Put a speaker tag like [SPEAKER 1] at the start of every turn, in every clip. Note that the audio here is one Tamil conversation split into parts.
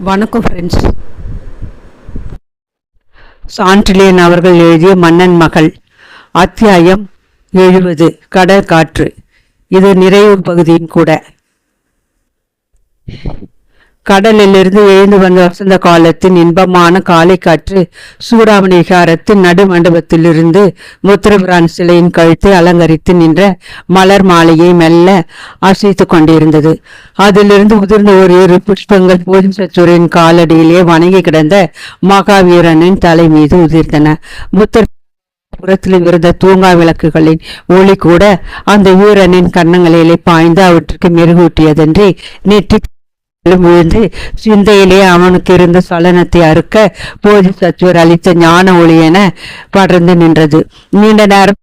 [SPEAKER 1] வணக்கம் ஃப்ரெண்ட்ஸ். சாண்டிலியன் அவர்கள் எழுதிய மன்னன் மகள், அத்தியாயம் 70, கடல் காற்று. இது நிறைவு பகுதியும் கூட. கடலிலிருந்து எழுந்து வந்த வசந்த காலத்தின் இன்பமான காலை காற்று சூடாமணி விகாரத்தின் நடு மண்டபத்திலிருந்து முத்திரபிரான் சிலையின் கழுத்தை அலங்கரித்து நின்ற மலர் மாலையை மெல்ல அசைத்து கொண்டிருந்தது. அதிலிருந்து உதிர்ந்த ஒரு இரு புஷ்பங்கள் போதிசத்துவரின் காலடியிலே வணங்கி கிடந்த மகாவீரனின் தலை மீது உதிர்ந்தன. புறத்தில் இருந்த தூங்கா விளக்குகளின் ஒளி கூட அந்த வீரனின் கன்னங்களிலே பாய்ந்து அவற்றுக்கு மெருகூட்டியதன்றி நெற்றி விழுந்து சிந்தையிலே அவனுக்கு இருந்த சலனத்தை அறுக்க போதிசத்துவர் அளித்த ஞான ஒளி என படர்ந்து நின்றது. நீண்ட நேரம்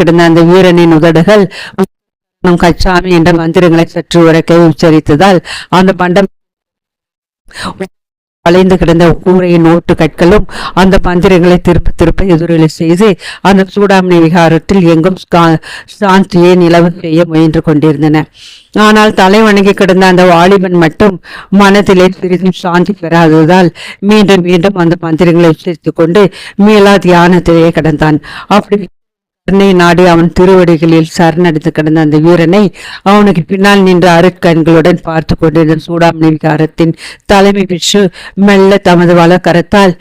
[SPEAKER 1] கிடந்த அந்த வீரனின் உதடுகள் கச்சாமி என்ற மந்திரங்களை சற்று உரைக்க உச்சரித்ததால் அந்த மண்டபம் வளைந்து கிடந்த கூரையின் ஓட்டு கற்களும் அந்த மந்திரங்களை திருப்ப திருப்ப எதிரொலி செய்து அந்த சூடாமணி விகாரத்தில் எங்கும் சாந்தியை நிலவு செய்ய முயன்று கொண்டிருந்தன. ஆனால் தலை வணங்கி கிடந்த அந்த வாலிபன் மட்டும் மனதிலே சிறிதும் சாந்தி பெறாததால் மீண்டும் மீண்டும் அந்த மந்திரங்களை உச்சரித்துக் கொண்டு மீளா தியானத்திலே கிடந்தான். அப்படி நாடி அவன் திருவடிகளில் சரணடைந்து கிடந்த அந்த வீரனை அவனுக்கு பின்னால் நின்ற அருட்கண்களுடன் பார்த்து கொண்டிருந்த சூடாமணி விகாரத்தின் தலைமை பிச்சு மெல்ல தமது வலக்கரத்தால்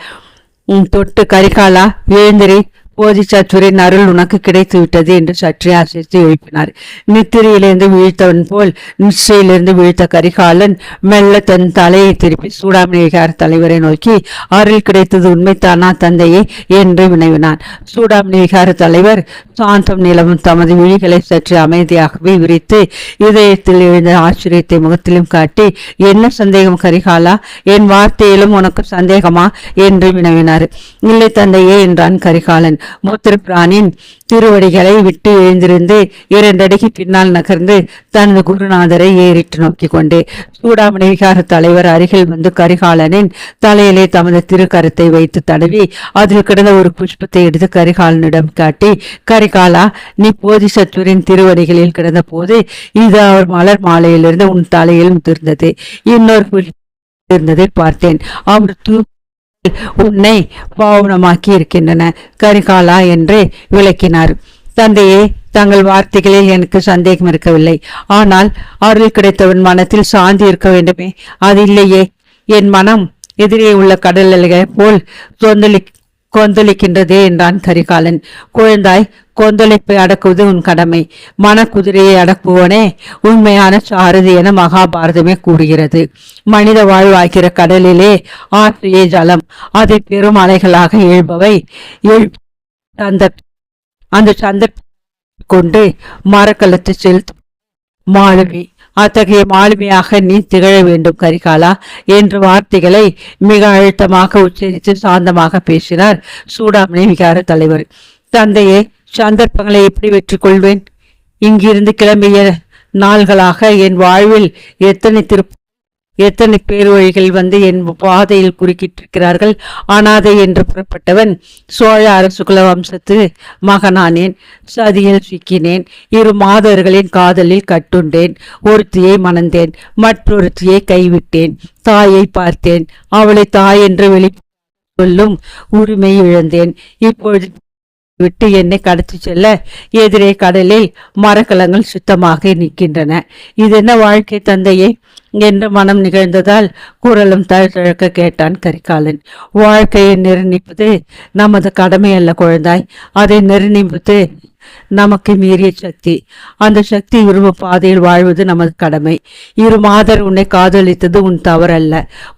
[SPEAKER 1] தொட்டு, கரிகாலா எழுந்திரை, போதிசத்துவரின் அருள் உனக்கு கிடைத்து விட்டது என்று சற்றே அசைத்து எழுப்பினார். நித்திரையிலிருந்து வீழ்த்தவன் போல் நிச்சயிலிருந்து வீழ்த்த கரிகாலன் மெல்ல தன் தலையை திருப்பி சூடாமணி விகார தலைவரை நோக்கி, அருள் கிடைத்தது உண்மைத்தானா தந்தையே என்று வினவினான். சூடாமணி விகார தலைவர் சாந்தம் நிலவும் தமது விழிகளை சற்று அமைதியாகவே விரித்து இதயத்தில் எழுந்த ஆச்சரியத்தை முகத்திலும் காட்டி, என்ன சந்தேகம் கரிகாலா, என் வார்த்தையிலும் உனக்கு சந்தேகமா என்று வினவினார். இல்லை தந்தையே என்றான் கரிகாலன். மூத்திரபிரானின் திருவடிகளை விட்டு எழுந்திருந்து 2 அடிக்கு பின்னால் நகர்ந்து தனது குருநாதரை ஏறிட்டு நோக்கி கொண்டே சூடாமணி விகார தலைவர் அருகில் வந்து கரிகாலனின் தலையிலே தமது திருக்கரத்தை வைத்து தடவி அதில் கிடந்த ஒரு புஷ்பத்தை எடுத்து கரிகாலனிடம் காட்டி, கரிகாலா, நீ போதிசத்துவரின் திருவடிகளில் கிடந்த போது இது அவர் மலர் மாலையிலிருந்து உன் தலையில் முதிர்ந்தது. இன்னொரு புஷ்பம் இருந்ததை பார்த்தேன். அவர் உன்னை பாவனமாக்கி இருக்கின்றன கரிகாலா என்று விளக்கினார். தந்தையே, தங்கள் வார்த்தைகளில் எனக்கு சந்தேகம் இருக்கவில்லை. ஆனால் அருள் கிடைத்தவன் மனத்தில் சாந்தி இருக்க வேண்டுமே, அது இல்லையே. என் மனம் எதிரே உள்ள கடல் அலைகளை போல் கொந்தளிக்கின்றதே என்றான் கரிகாலன். குழந்தாய், கொந்தளிப்பை அடக்குவது உன் கடமை. மனக்குதிரையை அடக்குவனே உண்மையான சாரதி என மகாபாரதமே கூறுகிறது. மனித வாழ்வாகிற கடலிலே ஆற்றையே ஜலம், அதை பெரும் அலைகளாக எழுபவை அந்த சந்தர்ப்ப கொண்டு மரக்கலத்தை செலுத்தும் மாலுமி. அத்தகைய மாலுமியாக நீ திகழ வேண்டும் கரிகாலா என்ற வார்த்தைகளை மிக அழுத்தமாக உச்சரித்து சாந்தமாக பேசினார் சூடாமணி விகார தலைவர். தந்தையே, சந்தர்ப்பங்களை எப்படி வெற்றி கொள்வேன்? இங்கிருந்து கிளம்பிய நாள்களாக என் வாழ்வில் எத்தனை பேர் வழிகள் வந்து என் பாதையில் குறுக்கிட்டிருக்கிறார்கள். அனாதை என்று புறப்பட்டவன் சோழ அரசுகுல வம்சத்து மகனானேன். சதியில் சிக்கினேன். 2 மாதர்களின் காதலில் கட்டுண்டேன். ஒருத்தியை மணந்தேன், மற்றொருத்தியை கைவிட்டேன். தாயை பார்த்தேன், அவளை தாய் என்று வெளி சொல்லும் உரிமை இழந்தேன். இப்பொழுது விட்டு என்னை கடத்தி செல்ல எதிரே கடலில் மரக்கலங்கள் சுத்தமாக நிற்கின்றன. இது என்ன வாழ்க்கை தந்தையே என்று மனம் நிகழ்ந்ததால் குரலும் தழக்க கேட்டான் கரிகாலன். வாழ்க்கையை நிர்ணயிப்பது நமது கடமை அல்ல குழந்தாய். அதை நிர்ணயிப்பது நமக்கு மீறிய சக்தி. அந்த சக்தி விரும்ப பாதையில் வாழ்வது நமது கடமை. 2 மாதர் உன்னை காதலித்தது உன் தவறல்ல.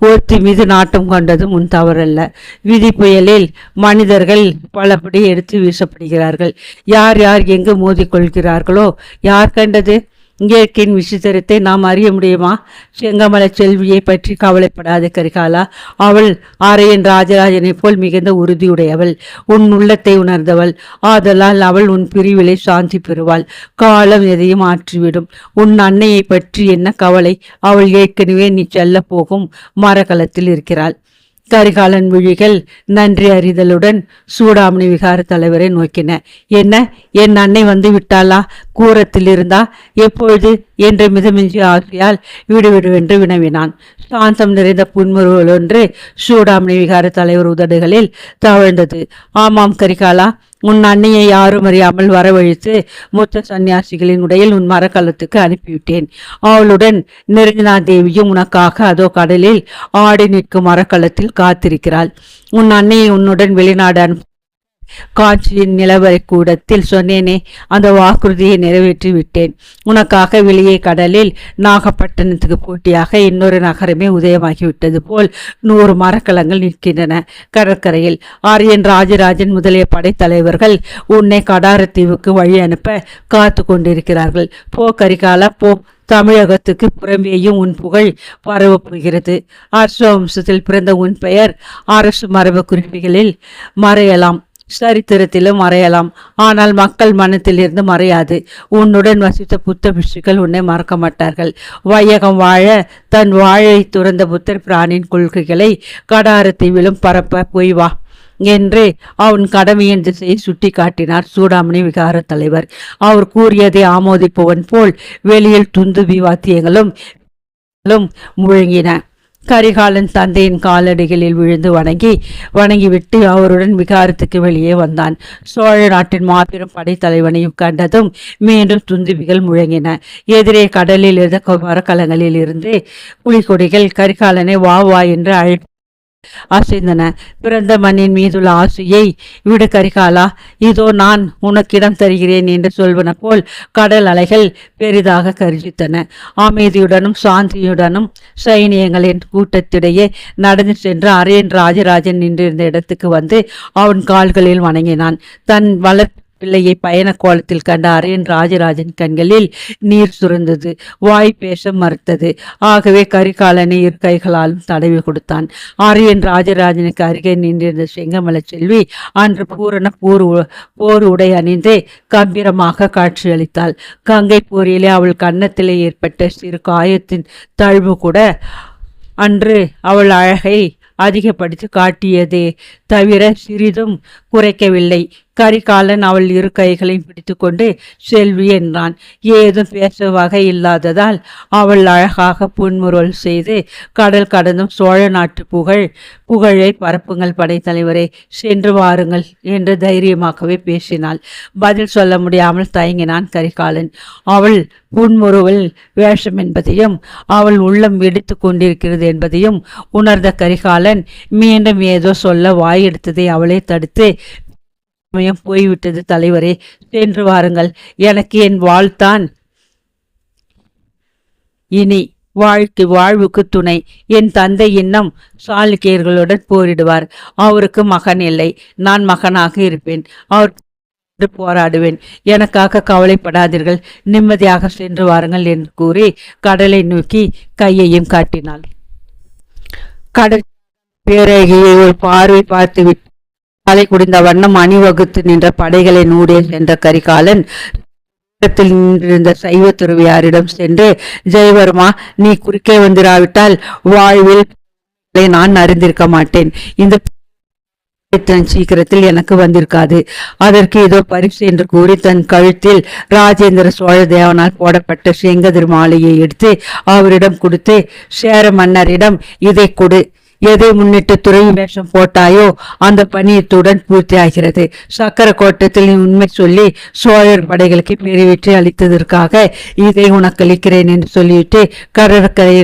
[SPEAKER 1] ஒருத்தி மீது நாட்டம் கொண்டதும் உன் தவறல்ல. விதி புயலில் மனிதர்கள் பலபடி எடுத்து வீசப்படுகிறார்கள். யார் யார் எங்கு மோதிக்கொள்கிறார்களோ யார் கண்டது? இயற்கையின் விசித்திரத்தை நாம் அறிய முடியுமா? செங்கமல செல்வியை பற்றி கவலைப்படாத கரிகாலா. அவள் அரையன் ராஜராஜனை போல் மிகுந்த உறுதியுடையவள். உன் உள்ளத்தை உணர்ந்தவள். ஆதலால் அவள் உன் பிரிவிலை சாந்தி பெறுவாள். காலம் எதையும் மாற்றிவிடும். உன் அன்னையை பற்றி என்ன கவலை? அவள் ஏற்கனவே நீ செல்ல போகும் மரக்கலத்தில் இருக்கிறாள். கரிகாலன் விழிகள் நன்றி அறிதலுடன் சூடாமணி விகார தலைவரை நோக்கின. என்ன, என் அன்னை வந்து விட்டாளா? கூரத்தில் இருந்தா? எப்பொழுது என்ற மிதமிஞ்சி ஆசையால் விடுவிடுவென்று வினவினான். சாந்தம் நிறைந்த புன்முறுவல் ஒன்று சூடாமணி விகார தலைவர் உதடுகளில் தவழ்ந்தது. ஆமாம் கரிகாலா, உன் அன்னையை யாரும் அறியாமல் வரவழைத்து மூத்த சன்னியாசிகளின் உடையில் உன் மரக்கலத்துக்கு அனுப்பிவிட்டேன். அவளுடன் நிரஞ்சனா தேவியும் உனக்காக அதோ கடலில் ஆடி நிற்கும் மரக்கலத்தில் காத்திருக்கிறாள். உன் அன்னையை உன்னுடன் வெளிநாடு காட்சியின் நிலவரை கூடத்தில் சொன்னேனே, அந்த வாக்குறுதியை நிறைவேற்றி விட்டேன். உனக்காக வெளியே கடலில் நாகப்பட்டினத்துக்கு போட்டியாக இன்னொரு நகரமே உதயமாகிவிட்டது போல் 100 மரக்கலங்கள் நிற்கின்றன கடற்கரையில். ஆரியன் ராஜராஜன் முதலிய படைத்தலைவர்கள் உன்னை கடாரத்தீவுக்கு வழி அனுப்ப காத்து கொண்டிருக்கிறார்கள். போ கரிகாலா, போ. தமிழகத்துக்கு புறம்பேயும் உன் புகழ் பரவப் போகிறது. அரச வம்சத்தில் பிறந்த உன் பெயர் அரசு மரபு குறிப்புகளில் மறையலாம், சரித்திரத்திலும் மறையலாம். ஆனால் மக்கள் மனத்திலிருந்து மறையாது. உன்னுடன் வசித்த புத்த பிட்சுக்கள் உன்னை மறக்க மாட்டார்கள். வையகம் வாழ தன் வாழை துறந்த புத்தர் பிராணின் கொள்கைகளை கடாரத்தீவிலும் பரப்ப போய் வா என்று அவன் கடமையின் திசையை சுட்டி காட்டினார் சூடாமணி விகார தலைவர். அவர் கூறியதை ஆமோதிப்பவன் போல் வெளியில் துந்துபி வாத்தியங்களும் முழங்கின. கரிகாலன் தந்தையின் காலடிகளில் விழுந்து வணங்கிவிட்டு அவருடன் விகாரத்துக்கு வெளியே வந்தான். சோழ நாட்டின் மாபெரும் படைத்தலைவனையும் கண்டதும் மீண்டும் துந்துபிகள் முழங்கின. எதிரே கடலில் இருந்த மரக்கலங்களில் இருந்து புலிகொடிகள் கரிகாலனை வா வா என்று அசைந்தன. பிறந்த மண்ணின் மீதுள்ள ஆசையை விடு கரிகாலா, இதோ நான் உனக்கிடம் தருகிறேன் என்று சொல்வன போல் கடல் அலைகள் பெரிதாக கர்ஜித்தன. அமைதியுடனும் சாந்தியுடனும் சைனியங்களின் கூட்டத்திடையே நடந்து சென்று அரியன் ராஜராஜன் நின்றிருந்த இடத்துக்கு வந்து அவன் கால்களில் வணங்கினான். தன் பிள்ளையை பயண கோலத்தில் கண்ட அரியன் ராஜராஜன் கண்களில் நீர் சுரந்தது. வாய் பேச மறுத்தது. ஆகவே கரிகாலனை இரு கைகளாலும் தடவி கொடுத்தான். அரியன் ராஜராஜனுக்கு அருகே நின்றிருந்த செங்கமல செல்வி அன்று பூரண போர் உடை அணிந்து கம்பீரமாக காட்சியளித்தாள். கங்கை போரிலே அவள் கன்னத்திலே ஏற்பட்ட சிறு காயத்தின் தழுவு கூட அன்று அவள் அழகை அதிகப்படுத்தி காட்டியதே தவிர சிறிதும் குறைக்கவில்லை. கரிகாலன் அவள் இரு கைகளையும் பிடித்து கொண்டு செல்வி என்றான். ஏதும் பேச வகை இல்லாததால் அவள் அழகாக புன்முறுவல் செய்து, கடல் கடந்தும் சோழ நாட்டு புகழை பரப்புங்கள் படைத்தலைவரே, சென்று வாருங்கள் என்று தைரியமாகவே பேசினாள். பதில் சொல்ல முடியாமல் தயங்கினான் கரிகாலன். அவள் புன்முறுவல் வேஷம் என்பதையும் அவள் உள்ளம் வெடித்து கொண்டிருக்கிறது என்பதையும் உணர்ந்த கரிகாலன் மீண்டும் ஏதோ சொல்ல வாயெடுத்ததை அவளை தடுத்து, போய்விட்டது தலைவரே, சென்று வாருங்கள். எனக்கு என் வாழ்த்தான் இனி வாழ்வுக்கு துணை. என் தந்தை இன்னும் சாளுக்கியர்களுடன் போரிடுவார். அவருக்கு மகன் இல்லை. நான் மகனாக இருப்பேன். அவர் போராடுவேன். எனக்காக கவலைப்படாதீர்கள். நிம்மதியாக சென்று வாருங்கள் என்று கூறி கடலை நோக்கி கையையும் காட்டினாள். கடல் பேரழகியை ஒரு பார்வை பார்த்துவிட்டு தலை குடிந்த வண்ணம் அணிவகுத்து நின்ற படைகளை நூடே சென்ற கரிகாலன் நின்றிருந்த சைவ துறவியாரிடம் சென்று, ஜெயவர்மா, நீ குறுக்கே வந்திராவிட்டால் வாழ்வில் நான் அறிந்திருக்க மாட்டேன். இந்த சீக்கிரத்தில் எனக்கு வந்திருக்காது. அதற்கு இதோ பரிசு என்று கூறி தன் கழுத்தில் ராஜேந்திர சோழ தேவனால் போடப்பட்ட செங்கதிர் மாலையை எடுத்து அவரிடம் கொடுத்து, சேர மன்னரிடம் இதை கொடு. எதை முன்னிட்டு துறவி வேஷம் போட்டாயோ அந்த பணியத்துடன் பூர்த்தி ஆகிறது. சக்கர கோட்டத்தில் உண்மை சொல்லி சோழர் படைகளுக்கு பெருவெற்றி அளித்ததற்காக இதை உனக்கு அளிக்கிறேன் என்று சொல்லிவிட்டு கடற்கரையை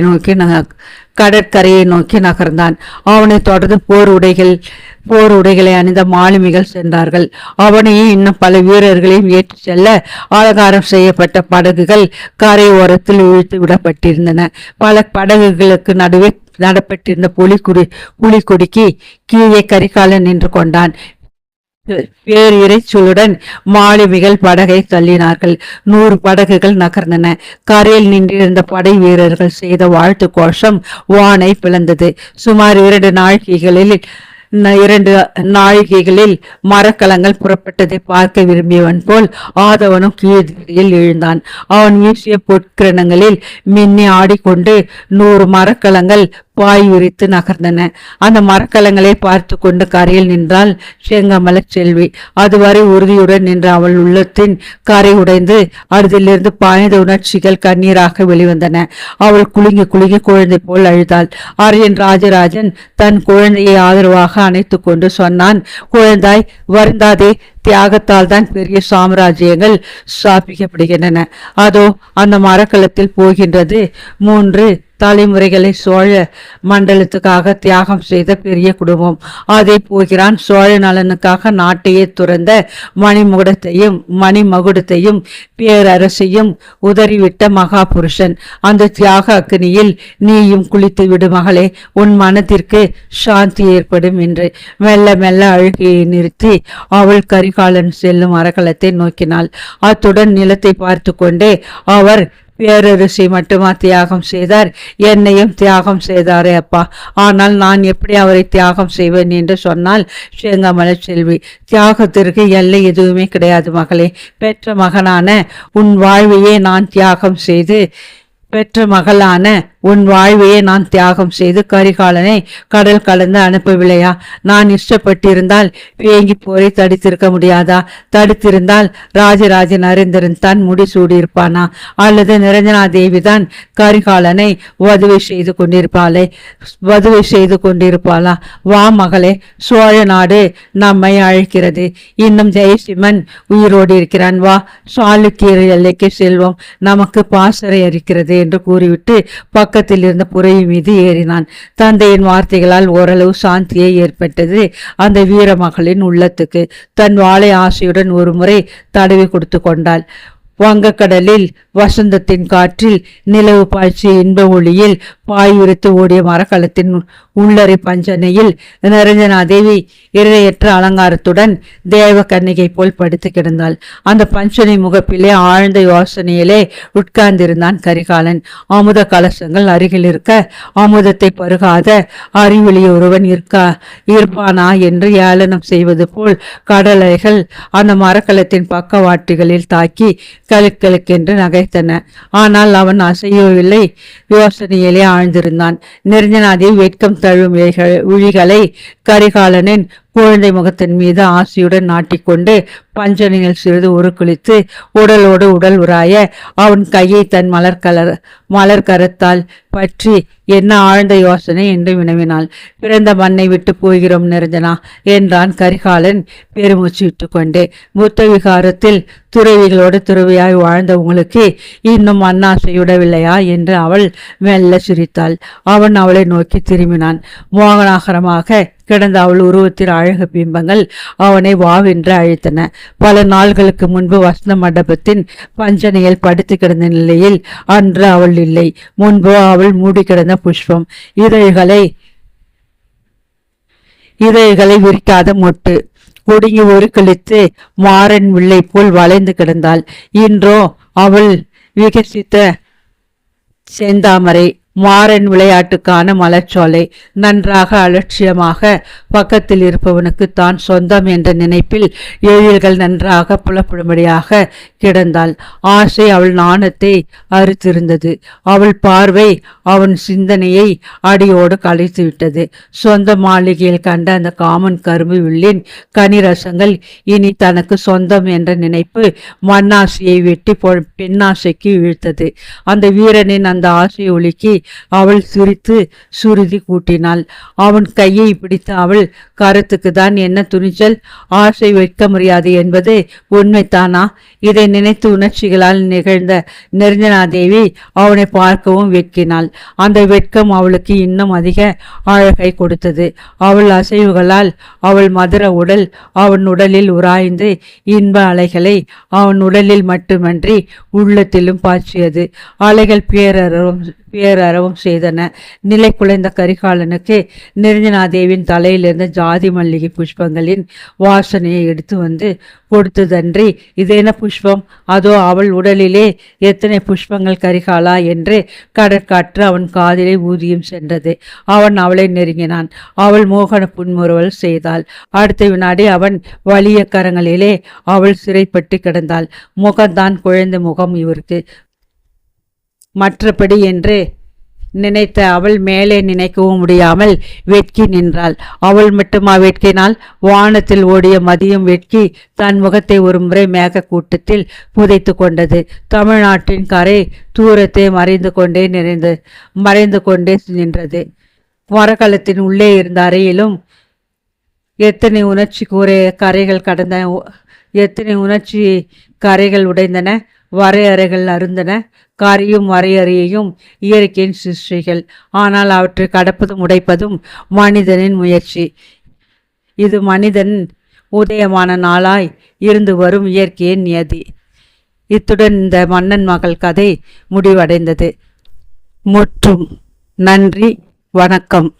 [SPEAKER 1] நோக்கி நகர்ந்தான். அவனை தொடர்ந்து போர் உடைகளை அணிந்த மாலுமிகள் சென்றார்கள். அவனையும் இன்னும் பல வீரர்களையும் ஏற்றி செல்ல அலங்காரம் செய்யப்பட்ட படகுகள் கரை ஓரத்தில் இழுத்து விடப்பட்டிருந்தன. பல படகுகளுக்கு நடுவே நடப்பட்டிருந்த புலிகொடிக்கு கீழே கரிகாலன் நின்று கொண்டான். பேர் இறைச்சலுடன் மாலுமிகள் படகை தள்ளினார்கள். 100 படகுகள் நகர்ந்தன. கரையில் நின்றிருந்த படை வீரர்கள் செய்த வாழ்த்து கோஷம் வானை பிளந்தது. சுமார் 2 நாழிகைகளில் மரக்கலங்கள் புறப்பட்டதை பார்க்க விரும்பியவன் போல் ஆதவனும் கீழ்திசையில் எழுந்தான். அவன் வீசிய பொற்கிரணங்களில் மின்னி ஆடிக்கொண்டு 100 மரக்கலங்கள் பாய் விரித்து நகர்ந்தன. அந்த மரக்கலங்களை பார்த்து கொண்டு கரையில் நின்றாள் செங்கமல செல்வி. அதுவரை உறுதியுடன் நின்ற அவள் உள்ளத்தின் கரை உடைந்து அதிலிருந்து பாய்ந்த உணர்ச்சிகள் கண்ணீராக வெளிவந்தன. அவள் குலுங்கி குலுங்கி குழந்தை போல் அழுதாள். அரியன் ராஜராஜன் தன் குழந்தையை ஆதரவாக அணைத்து கொண்டு சொன்னான், குழந்தாய், வருந்தாதே, தியாகத்தால் தான் பெரிய சாம்ராஜ்யங்கள் ஸ்தாபிக்கப்படுகின்றன. அதோ அந்த மரக்கலத்தில் போகின்றது 3 தலைமுறைகளை சோழ மண்டலத்துக்காக தியாகம் செய்த பெரிய குடும்பம். அதை போகிறான். சோழ நலனுக்காக நாட்டையே துறந்த மணிமகுடத்தையும் பேரரசையும் உதறிவிட்ட மகாபுருஷன். அந்த தியாக அக்னியில் நீயும் குளித்து விடு மகளே, உன் மனத்திற்கு சாந்தி ஏற்படும் என்று மெல்ல மெல்ல அழுகையை நிறுத்தி அவள் கரிகாலன் செல்லும் அறக்கலத்தை நோக்கினாள். அத்துடன் நிலத்தை பார்த்து கொண்டே அவர், பேரரசை மட்டுமா தியாகம் செய்தார்? என்னையும் தியாகம் செய்தாரே அப்பா, ஆனால் நான் எப்படி அவரை தியாகம் செய்வேன் என்று சொன்னால் செங்கமல செல்வி, தியாகத்திற்கு எல்லை எதுவுமே கிடையாது மகளே. பெற்ற மகனான உன் வாழ்வையே நான் தியாகம் செய்து கரிகாலனை கடல் கலந்து அனுப்பவில்லையா? நான் இஷ்டப்பட்டிருந்தால் வேங்கி போரை தடுத்திருக்க முடியாதா? தடுத்திருந்தால் ராஜராஜன் அறிந்திருந்தான் முடி சூடியிருப்பானா? அல்லது நிரஞ்சனா தேவி தான் கரிகாலனை வதுவை செய்து கொண்டிருப்பாளா? வா மகளே, சோழ நாடு நம்மை அழைக்கிறது. இன்னும் ஜெயசிம்மன் உயிரோடு இருக்கிறான். வா, சாளுக்கியர் எல்லைக்கு செல்வோம், நமக்கு பாசறை இருக்கிறது என்று கூறிவிட்டு பக்கத்தில் இருந்த புரை மீது ஏறினான். தந்தையின் வார்த்தைகளால் ஓரளவு சாந்தியை ஏற்பட்டது அந்த வீரமகளின் உள்ளத்துக்கு. தன் வாளை ஆசையுடன் ஒரு முறை தடவி கொடுத்து கொண்டாள். வங்கக்கடலில் வசந்தத்தின் காற்றில் நிலவு பாய்ச்சி இன்ப ஒளியில் பாயுரித்து ஓடிய மரக்கலத்தின் உள்ளறை பஞ்சனையில் நிரஞ்சனா தேவி இரையற்ற அலங்காரத்துடன் தேவ கன்னிகை போல் படுத்து கிடந்தாள். அந்த பஞ்சனை முகப்பிலே ஆழ்ந்த யோசனையிலே உட்கார்ந்திருந்தான் கரிகாலன். அமுத கலசங்கள் அருகில் இருக்க அமுதத்தை பருகாத அறிவொளி ஒருவன் இருப்பானா என்று ஏளனம் செய்வது போல் கடலைகள் அந்த மரக்கலத்தின் பக்கவாட்டுகளில் தாக்கி கலுக்கலுக்கென்று நகைத்தன. ஆனால் அவன் அசையவில்லை, யோசனையிலே ஆழ்ந்திருந்தான். நிரஞ்சனாதேவி வெட்கம் தழும் விழிகளை கரிகாலனின் குழந்தை முகத்தின் மீது ஆசையுடன் நாட்டிக்கொண்டு பஞ்சனையில் சிறிது உருக்குளித்து உடலோடு உடல் உராய அவன் கையை தன் மலர்கரத்தால் பற்றி என்ன ஆழ்ந்த யோசனை என்று வினவினாள். பிறந்த மண்ணை விட்டு போகிறோம் நிரஞ்சனா என்றான் கரிகாலன் பெருமூச்சு விட்டு கொண்டே. புத்த விகாரத்தில் துறவிகளோடு துறவியாய் வாழ்ந்த உங்களுக்கு இன்னும் மண்ணாசையுடவில்லையா என்று அவள் மெல்ல சிரித்தாள். அவன் அவளை நோக்கி திரும்பினான். மோகனாகரமாக கிடந்த அவள் உருவத்தில் அழகு பிம்பங்கள் அவனை வாவென்று அழைத்தன. பல நாள்களுக்கு முன்பு வசந்த மண்டபத்தின் பஞ்சனையில் படுத்து கிடந்த நிலையில் அன்று அவள் இல்லை. முன்பு அவள் மூடி கிடந்த புஷ்பம், இதழ்களை விரிக்காத மொட்டு, ஒடுங்கி ஒரு கழித்து மாறன் வில்லை போல் வளைந்து கிடந்தாள். இன்றோ அவள் விகசித்த செந்தாமரை, மாறன் விளையாட்டுக்கான மலர்ச்சோலை. நன்றாக அலட்சியமாக பக்கத்தில் இருப்பவனுக்கு தான் சொந்தம் என்ற நினைப்பில் எழில்கள் நன்றாக புலப்படும்படியாக கிடந்தாள். ஆசை அவள் நாணத்தை அறுத்திருந்தது. அவள் பார்வை அவன் சிந்தனையை அடியோடு கலைத்து விட்டது. சொந்த மாளிகையில் கண்ட அந்த காமன் கரும்பு வில்லின் கனிரசங்கள் இனி தனக்கு சொந்தம் என்ற நினைப்பு மண்ணாசையை வெட்டி பெண்ணாசைக்கு இழுத்தது. அந்த வீரனின் அந்த ஆசை ஒலிக்கு அவள் சிரித்து சுருதி கூட்டினாள். அவன் கையை பிடித்து அவள் கருத்துக்கு தான் என்ன துணிச்சல்? ஆசை வைக்க முடியாது என்பது உண்மைத்தானா? இதை நினைத்து உணர்ச்சிகளால் நிகழ்ந்த நிரஞ்சனாதேவி அவனை பார்க்கவும் வெட்கினாள். அந்த வெட்கம் அவளுக்கு இன்னும் அதிக அழகை கொடுத்தது. அவள் அசைவுகளால் அவள் மதுர உடல் அவன் உடலில் உராய்ந்து இன்ப அலைகளை அவன் உடலில் மட்டுமன்றி உள்ளத்திலும் பாய்ச்சியது. அலைகள் பேரறவும் செய்தன. நிலை குலைந்த கரிகாலனுக்கு நிரஞ்சனாதேவியின் தலையிலிருந்த ஜாதி மல்லிகை புஷ்பங்களின் வாசனையை எடுத்து வந்து கொடுத்ததன்றி இதென்ன புஷ்பம்? அதோ அவள் உடலிலே எத்தனை புஷ்பங்கள் கரிகாலா என்று கடற்காற்று அவன் காதிலே ஊதியும் சென்றது. அவன் அவளை நெருங்கினான். அவள் மோகன புன்முறுவல் செய்தாள். அடுத்த வினாடி அவன் வலிய கரங்களிலே அவள் சிறைப்பட்டு கிடந்தாள். முகம்தான் குழந்தை முகம் இவருக்கு. மற்றபடி என்று நினைத்த அவள் மேலே நினைக்கவும் முடியாமல் வெட்கி நின்றாள். அவள் மட்டுமா வெட்கினாள்? வானத்தில் ஓடிய மதியம் வெட்கி தன் முகத்தை ஒரு முறை மேக கூட்டத்தில் புதைத்து கொண்டது. தமிழ்நாட்டின் கரை தூரத்தை மறைந்து கொண்டே நின்றது. மரக்கலத்தின் உள்ளே இருந்த அறையிலும் எத்தனை உணர்ச்சி கரைகள் உடைந்தன, வரையறைகள் அருந்தன. காரியும் வரையறையையும் இயற்கையின் சிருஷ்டிகள். ஆனால் அவற்றை கடப்பதும் உடைப்பதும் மனிதனின் முயற்சி. இது மனிதன் உதயமான நாளாய் இருந்து வரும் இயற்கையின் நியதி. இத்துடன் இந்த மன்னன் மகள் கதை முடிவடைந்தது. முற்றும். நன்றி, வணக்கம்.